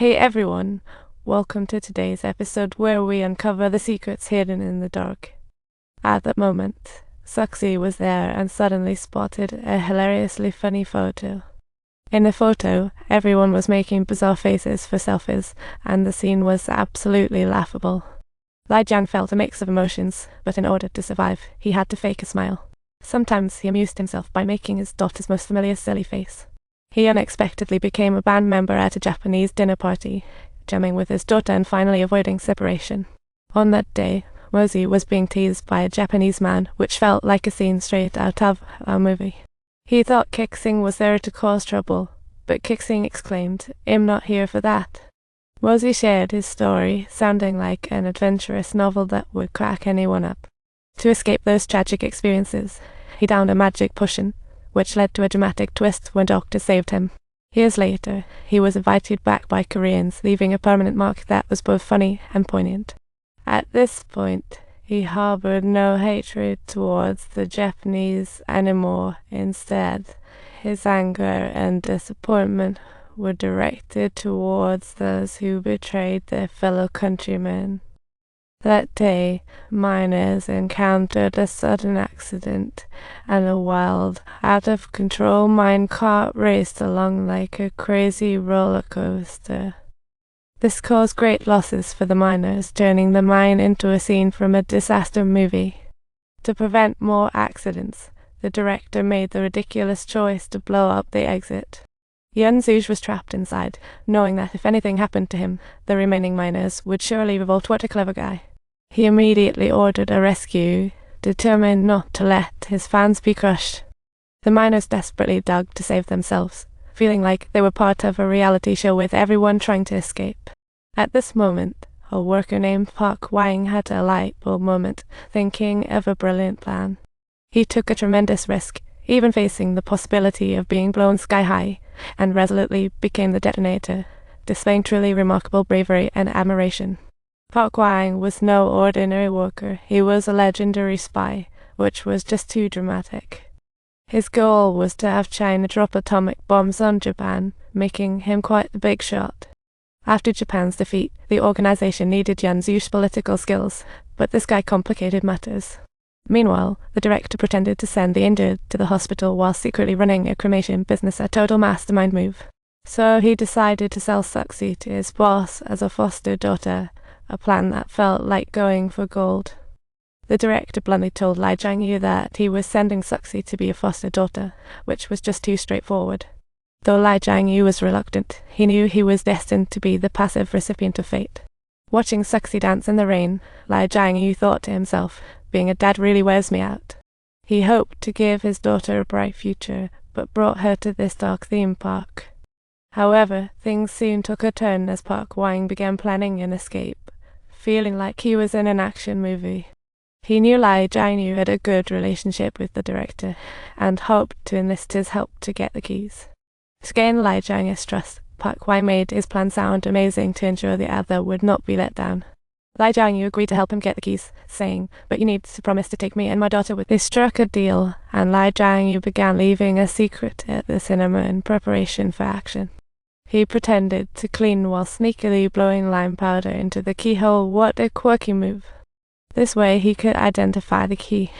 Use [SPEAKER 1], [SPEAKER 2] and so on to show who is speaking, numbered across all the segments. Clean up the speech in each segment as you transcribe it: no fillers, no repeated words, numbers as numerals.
[SPEAKER 1] Hey everyone, welcome to today's episode where we uncover the secrets hidden in the dark. At that moment, Suxy was there and suddenly spotted a hilariously funny photo. In the photo, everyone was making bizarre faces for selfies, and the scene was absolutely laughable. Lai Jiang felt a mix of emotions, but in order to survive, he had to fake a smile. Sometimes he amused himself by making his daughter's most familiar silly face. He unexpectedly became a band member at a Japanese dinner party, jamming with his daughter and finally avoiding separation. On that day, Mozi was being teased by a Japanese man, which felt like a scene straight out of a movie. He thought Kixing was there to cause trouble, but Kixing exclaimed, "I'm not here for that." Mozi shared his story, sounding like an adventurous novel that would crack anyone up. To escape those tragic experiences, he downed a magic potion, which led to a dramatic twist when Doctor saved him. Years later, he was invited back by Koreans, leaving a permanent mark that was both funny and poignant. At this point, he harbored no hatred towards the Japanese anymore. Instead, his anger and disappointment were directed towards those who betrayed their fellow countrymen. That day, miners encountered a sudden accident, and a wild, out-of-control minecart raced along like a crazy roller coaster. This caused great losses for the miners, turning the mine into a scene from a disaster movie. To prevent more accidents, the director made the ridiculous choice to blow up the exit. Yuan Zuj was trapped inside, knowing that if anything happened to him, the remaining miners would surely revolt. What a clever guy. He immediately ordered a rescue, determined not to let his fans be crushed. The miners desperately dug to save themselves, feeling like they were part of a reality show with everyone trying to escape. At this moment, a worker named Park Wang had a light bulb moment, thinking of a brilliant plan. He took a tremendous risk, even facing the possibility of being blown sky high, and resolutely became the detonator, displaying truly remarkable bravery and admiration. Park Wang was no ordinary worker, he was a legendary spy, which was just too dramatic. His goal was to have China drop atomic bombs on Japan, making him quite the big shot. After Japan's defeat, the organization needed Yuan Zhu's political skills, but this guy complicated matters. Meanwhile, the director pretended to send the injured to the hospital while secretly running a cremation business, a total mastermind move. So he decided to sell Suxy to his boss as a foster daughter, a plan that felt like going for gold. The director bluntly told Lai Jiangyu that he was sending Suxy to be a foster daughter, which was just too straightforward. Though Lai Jiangyu was reluctant, he knew he was destined to be the passive recipient of fate. Watching Suxy dance in the rain, Lai Jiangyu thought to himself, being a dad really wears me out. He hoped to give his daughter a bright future, but brought her to this dark theme park. However, things soon took a turn as Park Wang began planning an escape, feeling like he was in an action movie. He knew Lai Jiangyu had a good relationship with the director, and hoped to enlist his help to get the keys. To gain Lai Jiangyu's trust, Park Wang made his plan sound amazing to ensure the other would not be let down. Lai Jiangyu agreed to help him get the keys, saying, "But you need to promise to take me and my daughter with." They struck a deal, and Lai Jiangyu began leaving a secret at the cinema in preparation for action. He pretended to clean while sneakily blowing lime powder into the keyhole. What a quirky move. This way he could identify the key,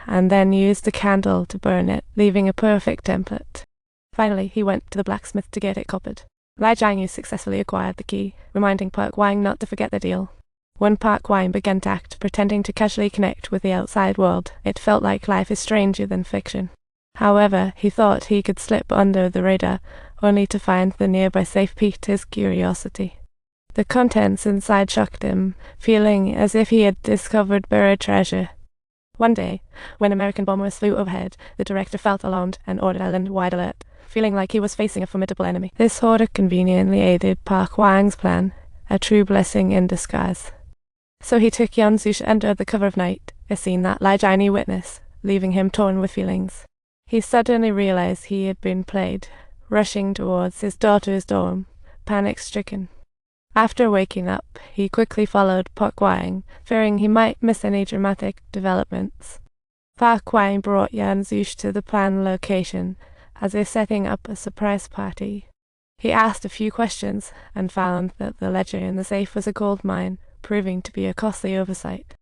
[SPEAKER 1] and then use the candle to burn it, leaving a perfect template. Finally, he went to the blacksmith to get it coppered. Lai Jiangyu successfully acquired the key, reminding Park Wang not to forget the deal. When Park Wang began to act, pretending to casually connect with the outside world, it felt like life is stranger than fiction. However, he thought he could slip under the radar, only to find the nearby safe piqued his curiosity. The contents inside shocked him, feeling as if he had discovered buried treasure. One day, when American bombers flew overhead, the director felt alarmed and ordered island-wide alert, feeling like he was facing a formidable enemy. This order conveniently aided Park Wang's plan, a true blessing in disguise. So he took Yuan Zhu under the cover of night, a scene that Lai Jiangyu witnessed, leaving him torn with feelings. He suddenly realized he had been played, rushing towards his daughter's dorm, panic-stricken. After waking up, he quickly followed Park Wang, fearing he might miss any dramatic developments. Park Wang brought Yuan Zhu to the planned location, as if setting up a surprise party. He asked a few questions and found that the ledger in the safe was a gold mine, proving to be a costly oversight.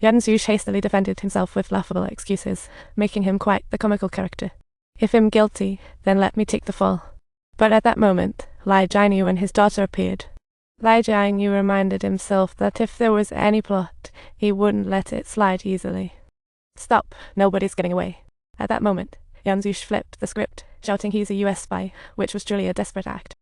[SPEAKER 1] Yanzush hastily defended himself with laughable excuses, making him quite the comical character. If I'm guilty, then let me take the fall. But at that moment, Lai Jianyu and his daughter appeared. Lai Jianyu reminded himself that if there was any plot, he wouldn't let it slide easily. Stop, nobody's getting away. At that moment, Yanzush flipped the script, shouting he's a US spy, which was truly a desperate act.